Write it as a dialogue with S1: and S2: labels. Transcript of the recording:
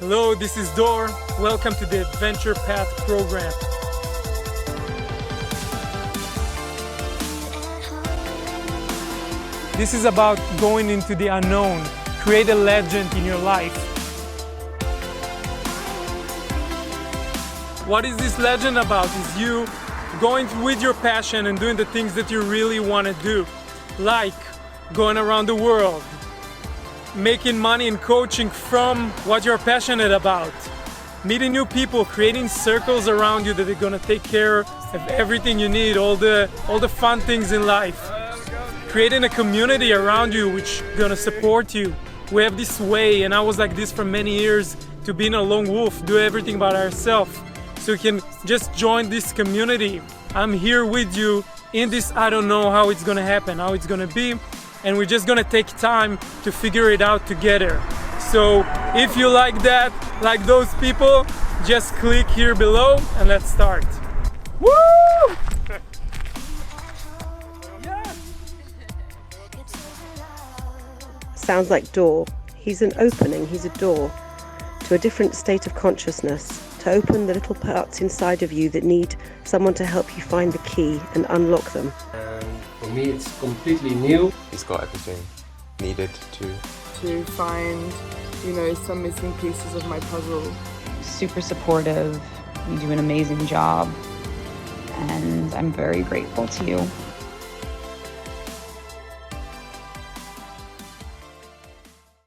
S1: Hello, this is Dor. Welcome to the Adventure Path program. This is about going into the unknown, create a legend in your life. What is this legend about? Is you going with your passion and doing the things that you really want to do, like going around the world, making money and coaching from what you're passionate about, meeting new people, creating circles around you that are gonna take care of everything you need, all the fun things in life, creating a community around you which gonna support you. We have this way, and I was like this for many years, to being a lone wolf, do everything by ourselves. So you can just join this community. I'm here with you in this. I don't know how it's gonna happen, how it's gonna be, and we're just gonna take time to figure it out together. So if you like that, like those people, just click here below and let's start. Woo!
S2: Sounds like Dor. He's an opening, he's a door to a different state of consciousness, to open the little parts inside of you that need someone to help you find the key and unlock them.
S3: For me, it's completely new.
S4: He's got everything needed to
S5: find, some missing pieces of my puzzle.
S6: Super supportive. You do an amazing job, and I'm very grateful to you.